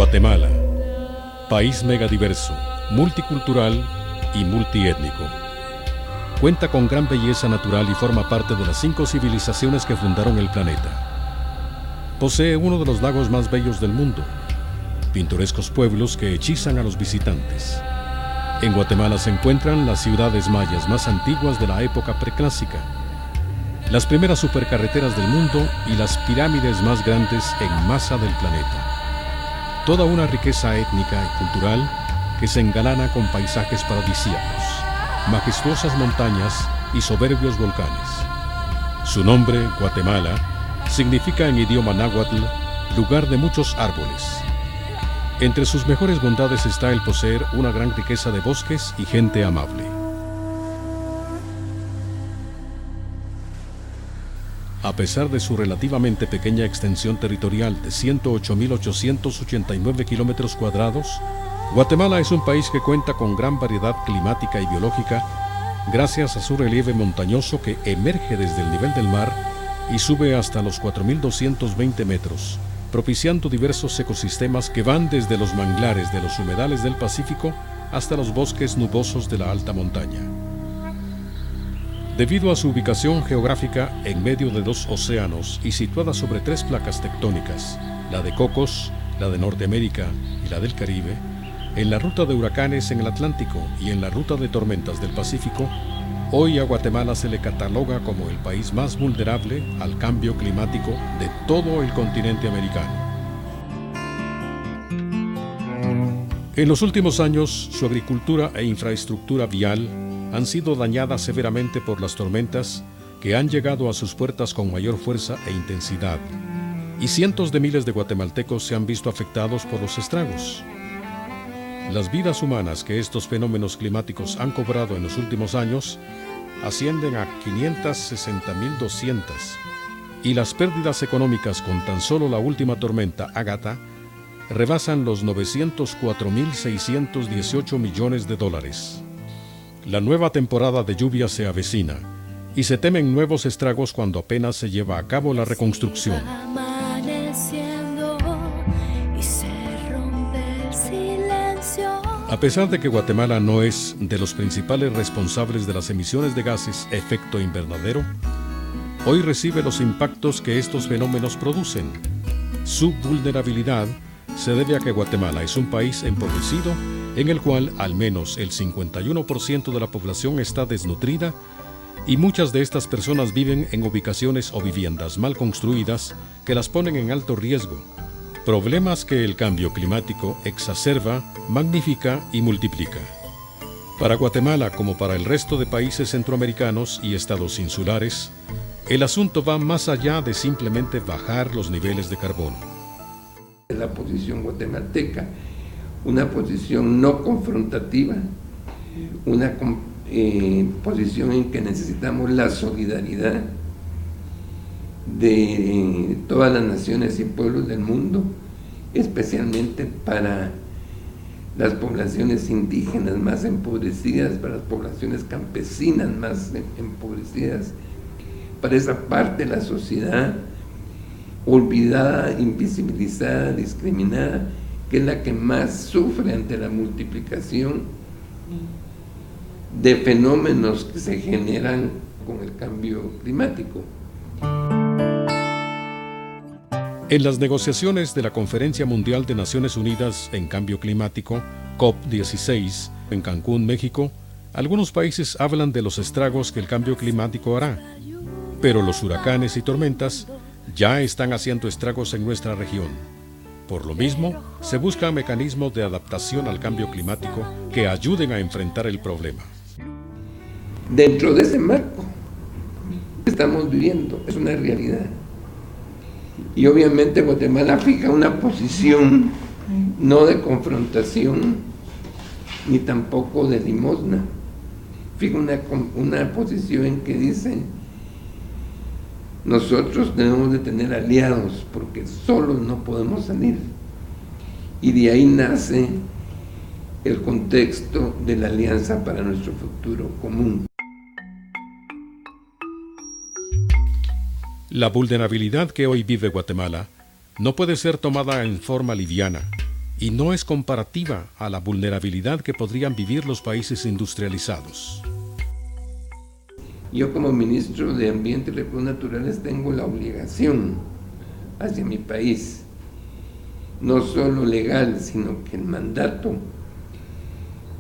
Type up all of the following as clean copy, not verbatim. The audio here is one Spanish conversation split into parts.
Guatemala, país megadiverso, multicultural y multiétnico. Cuenta con gran belleza natural y forma parte de las 5 civilizaciones que fundaron el planeta. Posee uno de los lagos más bellos del mundo, pintorescos pueblos que hechizan a los visitantes. En Guatemala se encuentran las ciudades mayas más antiguas de la época preclásica, las primeras supercarreteras del mundo y las pirámides más grandes en masa del planeta. Toda una riqueza étnica y cultural que se engalana con paisajes paradisíacos, majestuosas montañas y soberbios volcanes. Su nombre, Guatemala, significa en idioma náhuatl lugar de muchos árboles. Entre sus mejores bondades está el poseer una gran riqueza de bosques y gente amable. A pesar de su relativamente pequeña extensión territorial de 108.889 kilómetros cuadrados, Guatemala es un país que cuenta con gran variedad climática y biológica gracias a su relieve montañoso que emerge desde el nivel del mar y sube hasta los 4.220 metros, propiciando diversos ecosistemas que van desde los manglares de los humedales del Pacífico hasta los bosques nubosos de la alta montaña. Debido a su ubicación geográfica en medio de 2 océanos y situada sobre 3 placas tectónicas, la de Cocos, la de Norteamérica y la del Caribe, en la ruta de huracanes en el Atlántico y en la ruta de tormentas del Pacífico, hoy a Guatemala se le cataloga como el país más vulnerable al cambio climático de todo el continente americano. En los últimos años, su agricultura e infraestructura vial han sido dañadas severamente por las tormentas que han llegado a sus puertas con mayor fuerza e intensidad, y cientos de miles de guatemaltecos se han visto afectados por los estragos. Las vidas humanas que estos fenómenos climáticos han cobrado en los últimos años ascienden a 560.200 y las pérdidas económicas con tan solo la última tormenta Ágata rebasan los 904.618 millones de dólares. La nueva temporada de lluvia se avecina y se temen nuevos estragos cuando apenas se lleva a cabo la reconstrucción. A pesar de que Guatemala no es de los principales responsables de las emisiones de gases efecto invernadero, hoy recibe los impactos que estos fenómenos producen. Su vulnerabilidad se debe a que Guatemala es un país empobrecido en el cual al menos el 51% de la población está desnutrida y muchas de estas personas viven en ubicaciones o viviendas mal construidas que las ponen en alto riesgo. Problemas que el cambio climático exacerba, magnifica y multiplica. Para Guatemala, como para el resto de países centroamericanos y estados insulares, el asunto va más allá de simplemente bajar los niveles de carbono. La posición guatemalteca, una posición no confrontativa, una posición en que necesitamos la solidaridad de todas las naciones y pueblos del mundo, especialmente para las poblaciones indígenas más empobrecidas, para las poblaciones campesinas más empobrecidas, para esa parte de la sociedad olvidada, invisibilizada, discriminada, que es la que más sufre ante la multiplicación de fenómenos que se generan con el cambio climático. En las negociaciones de la Conferencia Mundial de Naciones Unidas en Cambio Climático, COP16, en Cancún, México, algunos países hablan de los estragos que el cambio climático hará, pero los huracanes y tormentas ya están haciendo estragos en nuestra región. Por lo mismo, se buscan mecanismos de adaptación al cambio climático que ayuden a enfrentar el problema. Dentro de ese marco estamos viviendo, es una realidad. Y obviamente Guatemala fija una posición no de confrontación ni tampoco de limosna. Fija una posición en que dice: nosotros debemos de tener aliados porque solos no podemos salir. Y de ahí nace el contexto de la alianza para nuestro futuro común. La vulnerabilidad que hoy vive Guatemala no puede ser tomada en forma liviana y no es comparativa a la vulnerabilidad que podrían vivir los países industrializados. Yo como ministro de Ambiente y Recursos Naturales tengo la obligación hacia mi país, no solo legal, sino que el mandato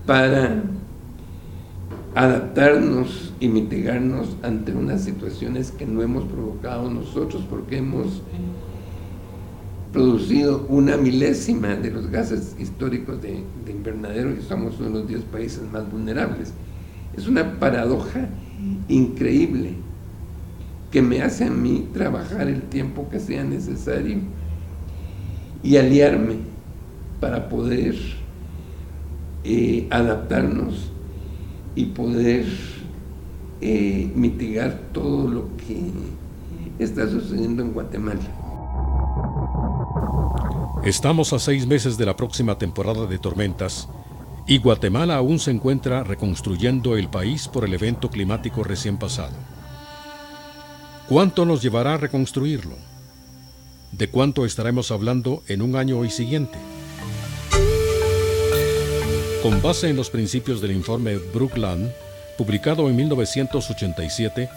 para adaptarnos y mitigarnos ante unas situaciones que no hemos provocado nosotros, porque hemos producido 1/1000 de los gases históricos de invernadero y somos uno de los 10 países más vulnerables. Es una paradoja increíble que me hace a mí trabajar el tiempo que sea necesario y aliarme para poder adaptarnos y poder mitigar todo lo que está sucediendo en Guatemala. Estamos a 6 meses de la próxima temporada de tormentas y Guatemala aún se encuentra reconstruyendo el país por el evento climático recién pasado. ¿Cuánto nos llevará a reconstruirlo? ¿De cuánto estaremos hablando en un año y siguiente? Con base en los principios del informe Brundtland, publicado en 1987,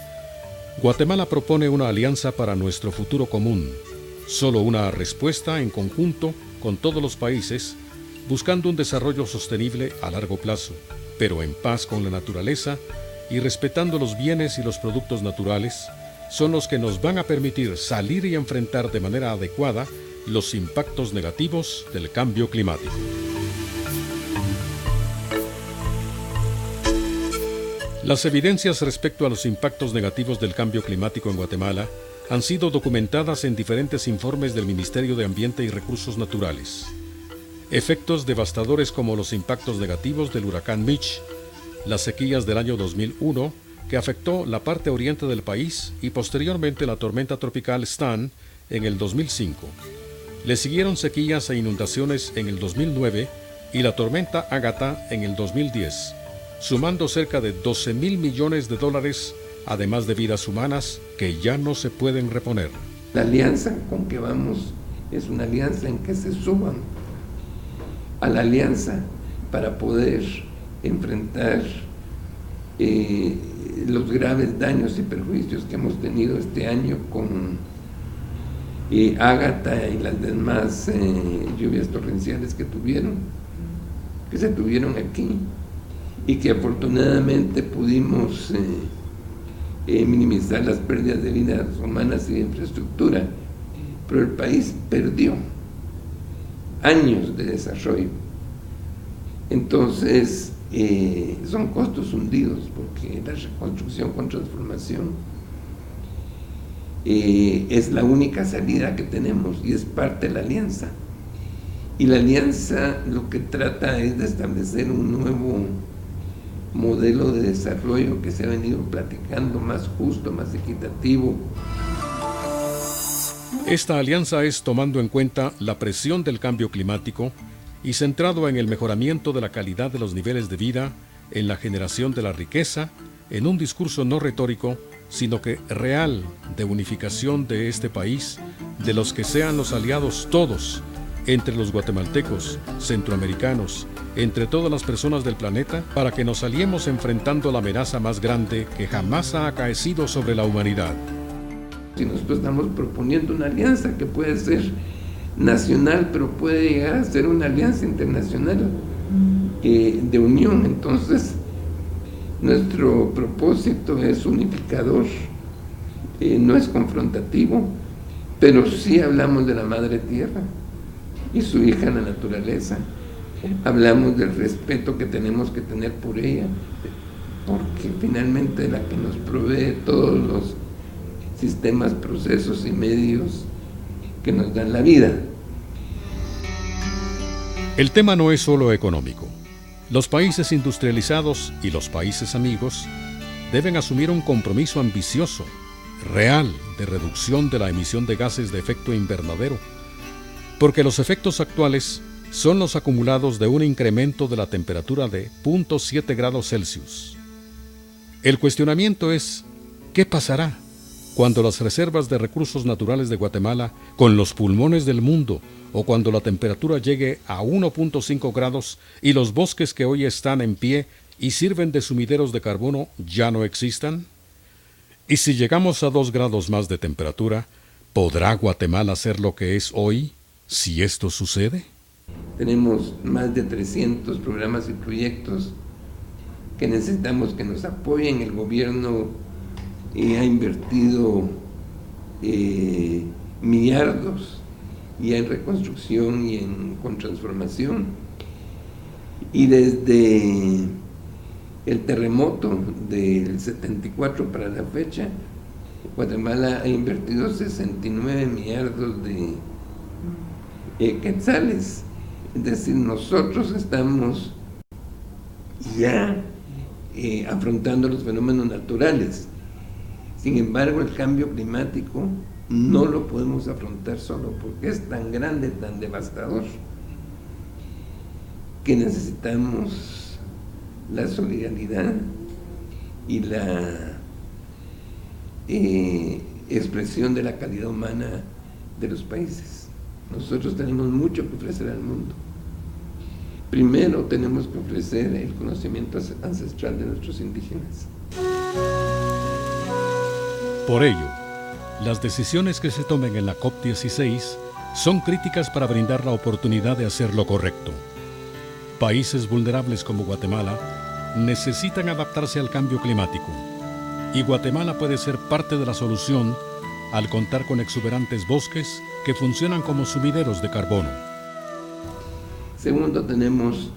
Guatemala propone una alianza para nuestro futuro común, solo una respuesta en conjunto con todos los países, buscando un desarrollo sostenible a largo plazo, pero en paz con la naturaleza y respetando los bienes y los productos naturales, son los que nos van a permitir salir y enfrentar de manera adecuada los impactos negativos del cambio climático. Las evidencias respecto a los impactos negativos del cambio climático en Guatemala han sido documentadas en diferentes informes del Ministerio de Ambiente y Recursos Naturales. Efectos devastadores como los impactos negativos del huracán Mitch, las sequías del año 2001, que afectó la parte oriente del país, y posteriormente la tormenta tropical Stan en el 2005. Le siguieron sequías e inundaciones en el 2009 y la tormenta Ágata en el 2010, sumando cerca de $12,000 millones, además de vidas humanas que ya no se pueden reponer. La alianza con que vamos es una alianza en que se suban a la alianza para poder enfrentar los graves daños y perjuicios que hemos tenido este año con Ágata y las demás lluvias torrenciales que se tuvieron aquí y que afortunadamente pudimos minimizar las pérdidas de vidas humanas y de infraestructura, pero el país perdió años de desarrollo. Entonces son costos hundidos, porque la reconstrucción con transformación es la única salida que tenemos y es parte de la alianza. Y la alianza lo que trata es de establecer un nuevo modelo de desarrollo que se ha venido platicando, más justo, más equitativo. Esta alianza es tomando en cuenta la presión del cambio climático y centrado en el mejoramiento de la calidad de los niveles de vida, en la generación de la riqueza, en un discurso no retórico, sino que real, de unificación de este país, de los que sean los aliados todos, entre los guatemaltecos, centroamericanos, entre todas las personas del planeta, para que nos aliemos enfrentando la amenaza más grande que jamás ha acaecido sobre la humanidad. Si nosotros estamos proponiendo una alianza que puede ser nacional, pero puede llegar a ser una alianza internacional de unión, entonces nuestro propósito es unificador, no es confrontativo, pero sí hablamos de la madre tierra y su hija la naturaleza. Hablamos del respeto que tenemos que tener por ella, porque finalmente es la que nos provee todos los sistemas, procesos y medios que nos dan la vida. El tema no es solo económico. Los países industrializados y los países amigos deben asumir un compromiso ambicioso, real, de reducción de la emisión de gases de efecto invernadero, porque los efectos actuales son los acumulados de un incremento de la temperatura de 0.7 grados Celsius. El cuestionamiento es, ¿qué pasará cuando las reservas de recursos naturales de Guatemala, con los pulmones del mundo, o cuando la temperatura llegue a 1.5 grados y los bosques que hoy están en pie y sirven de sumideros de carbono ya no existan? ¿Y si llegamos a 2 grados más de temperatura, podrá Guatemala ser lo que es hoy si esto sucede? Tenemos más de 300 programas y proyectos que necesitamos que nos apoyen. El gobierno ha invertido millardos ya en reconstrucción y con transformación. Y desde el terremoto del 74 para la fecha, Guatemala ha invertido 69 millardos de quetzales. Es decir, nosotros estamos ya afrontando los fenómenos naturales. Sin embargo, el cambio climático no lo podemos afrontar solo, porque es tan grande, tan devastador, que necesitamos la solidaridad y la expresión de la calidad humana de los países. Nosotros tenemos mucho que ofrecer al mundo. Primero tenemos que ofrecer el conocimiento ancestral de nuestros indígenas. Por ello, las decisiones que se tomen en la COP16 son críticas para brindar la oportunidad de hacer lo correcto. Países vulnerables como Guatemala necesitan adaptarse al cambio climático, y Guatemala puede ser parte de la solución al contar con exuberantes bosques que funcionan como sumideros de carbono. Segundo, tenemos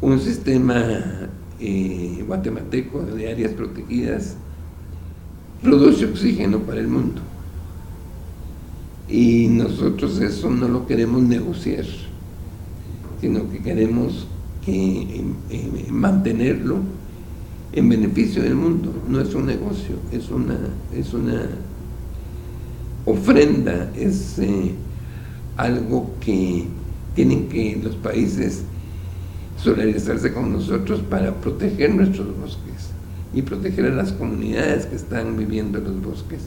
un sistema guatemalteco de áreas protegidas, produce oxígeno para el mundo, y nosotros eso no lo queremos negociar, sino que queremos mantenerlo en beneficio del mundo. No es un negocio, es una ofrenda, es algo que tienen que los países solidarizarse con nosotros para proteger nuestros bosques y proteger a las comunidades que están viviendo en los bosques.